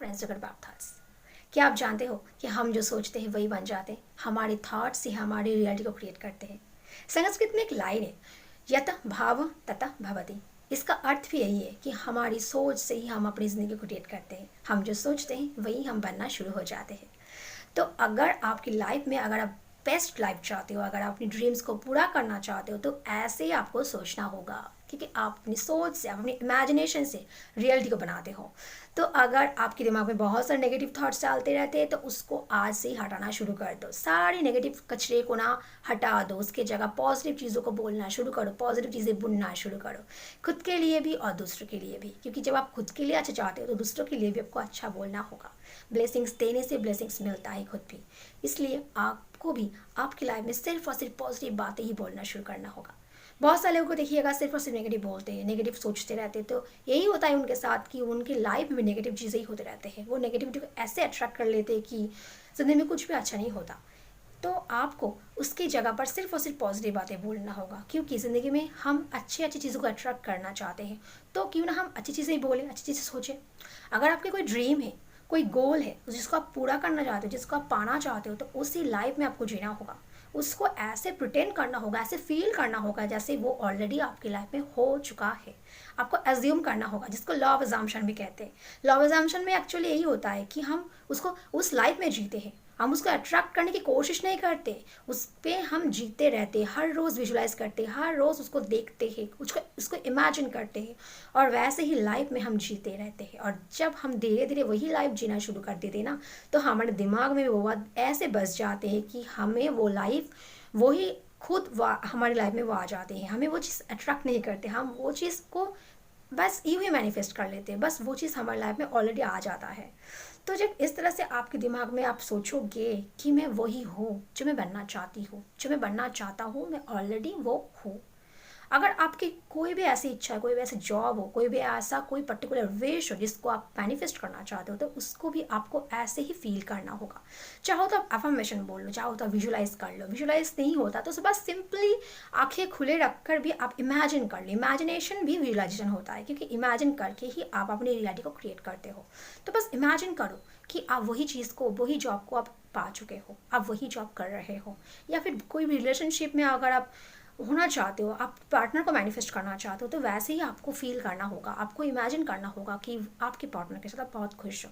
Friends अगर bad thoughts. क्या आप जानते हो कि हम जो सोचते हैं वही बन जाते हैं? हमारे थॉट्स ही हमारी रियलिटी को क्रिएट करते हैं। संस्कृत में एक लाइन है, यत भाव ततः भवति। इसका अर्थ भी यही है कि हमारी सोच से ही हम अपनी ज़िंदगी को क्रिएट करते हैं। हम जो सोचते हैं वही हम बनना शुरू हो जाते हैं। तो अगर आपकी लाइफ में अगर आप बेस्ट लाइफ चाहते हो, अगर आप अपनी ड्रीम्स को पूरा करना चाहते हो, तो ऐसे ही आपको सोचना होगा, क्योंकि आप अपनी सोच से, आप अपनी इमेजिनेशन से रियलिटी को बनाते हो। तो अगर आपके दिमाग में बहुत सारे नेगेटिव थॉट्स चलते रहते हैं तो उसको आज से ही हटाना शुरू कर दो। सारी नेगेटिव कचरे को ना हटा दो, उसके जगह पॉजिटिव चीज़ों को बोलना शुरू करो, पॉजिटिव चीज़ें बुनना शुरू करो, खुद के लिए भी और दूसरों के लिए भी। क्योंकि जब आप खुद के लिए अच्छा चाहते हो तो दूसरों के लिए भी आपको अच्छा बोलना होगा। ब्लेसिंग्स देने से ब्लेसिंग्स मिलता है खुद भी। इसलिए आपको भी आपकी लाइफ में सिर्फ और सिर्फ पॉजिटिव बातें ही बोलना शुरू करना होगा। बहुत सारे लोगों को देखिएगा सिर्फ और सिर्फ नेगेटिव बोलते हैं, नेगेटिव सोचते रहते हैं, तो यही होता है उनके साथ कि उनकी लाइफ में नेगेटिव चीज़ें ही होते रहते हैं। वो नेगेटिविटी को ऐसे अट्रैक्ट कर लेते हैं कि ज़िंदगी में कुछ भी अच्छा नहीं होता। तो आपको उसकी जगह पर सिर्फ और सिर्फ पॉजिटिव बातें बोलना होगा, क्योंकि ज़िंदगी में हम अच्छी अच्छी चीज़ों को अट्रैक्ट करना चाहते हैं। तो क्यों ना हम अच्छी चीज़ें ही बोलें, अच्छी चीज़ें सोचें। अगर आपके कोई ड्रीम है, कोई गोल है जिसको आप पूरा करना चाहते हो, जिसको आप पाना चाहते हो, तो उसी लाइफ में आपको जीना होगा। उसको ऐसे प्रिटेंड करना होगा, ऐसे फील करना होगा जैसे वो ऑलरेडी आपकी लाइफ में हो चुका है। आपको एज्यूम करना होगा, जिसको लॉ ऑफ अजम्पशन भी कहते हैं। लॉ ऑफ अजम्पशन में एक्चुअली यही होता है कि हम उसको उस लाइफ में जीते हैं, हम उसको अट्रैक्ट करने की कोशिश नहीं करते, उस पर हम जीते रहते हैं। हर रोज़ विजुलाइज करते हैं, हर रोज़ उसको देखते हैं, उसको इमेजिन करते हैं, और वैसे ही लाइफ में हम जीते रहते हैं। और जब हम धीरे धीरे वही लाइफ जीना शुरू कर देते हैं ना, तो हमारे दिमाग में वो बात ऐसे बस जाते हैं कि हमें वो लाइफ वही खुद हमारी लाइफ में वो आ जाते हैं। हमें वो चीज़ अट्रैक्ट नहीं करते, हम वो चीज़ को बस यूँ ही मैनिफेस्ट कर लेते हैं, बस वो चीज़ हमारी लाइफ में ऑलरेडी आ जाता है। तो जब इस तरह से आपके दिमाग में आप सोचोगे कि मैं वही हूँ जो मैं बनना चाहती हूँ, जो मैं बनना चाहता हूँ, मैं ऑलरेडी वो हूँ। अगर आपकी कोई भी ऐसी इच्छा है, कोई भी ऐसी जॉब हो, कोई भी ऐसा कोई पर्टिकुलर विश हो जिसको आप मैनिफेस्ट करना चाहते हो, तो उसको भी आपको ऐसे ही फील करना होगा। चाहो तो आप अफर्मेशन बोल लो, चाहो तो आप विजुलाइज कर लो। विजुलाइज नहीं होता तो बस सिंपली आंखें खुले रखकर भी आप इमेजिन कर लो। इमेजिनेशन भी विजुलाइजेशन होता है, क्योंकि इमेजिन करके ही आप अपनी रियलिटी को क्रिएट करते हो। तो बस इमेजिन करो कि आप वही चीज़ को, वही जॉब को आप पा चुके हो, आप वही जॉब कर रहे हो। या फिर कोई भी रिलेशनशिप में अगर आप होना चाहते हो, आप पार्टनर को मैनिफेस्ट करना चाहते हो, तो वैसे ही आपको फील करना होगा, आपको इमेजिन करना होगा कि आपके पार्टनर के साथ आप बहुत खुश हो।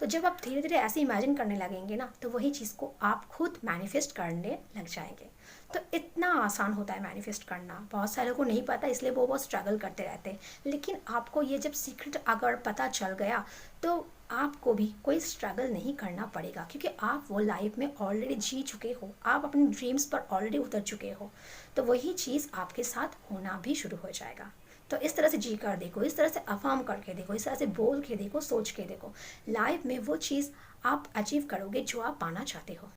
तो जब आप धीरे धीरे ऐसे इमेजिन करने लगेंगे ना, तो वही चीज़ को आप खुद मैनिफेस्ट करने लग जाएंगे। तो इतना आसान होता है मैनिफेस्ट करना। बहुत सारे को नहीं पता, इसलिए वो बहुत स्ट्रगल करते रहते हैं। लेकिन आपको ये जब सीक्रेट अगर पता चल गया, तो आपको भी कोई स्ट्रगल नहीं करना पड़ेगा, क्योंकि आप वो लाइफ में ऑलरेडी जी चुके हो, आप अपने ड्रीम्स पर ऑलरेडी उतर चुके हो। तो वही चीज़ आपके साथ होना भी शुरू हो जाएगा। तो इस तरह से जी कर देखो, इस तरह से अफर्म करके देखो, इस तरह से बोल के देखो, सोच के देखो। लाइफ में वो चीज़ आप अचीव करोगे जो आप पाना चाहते हो।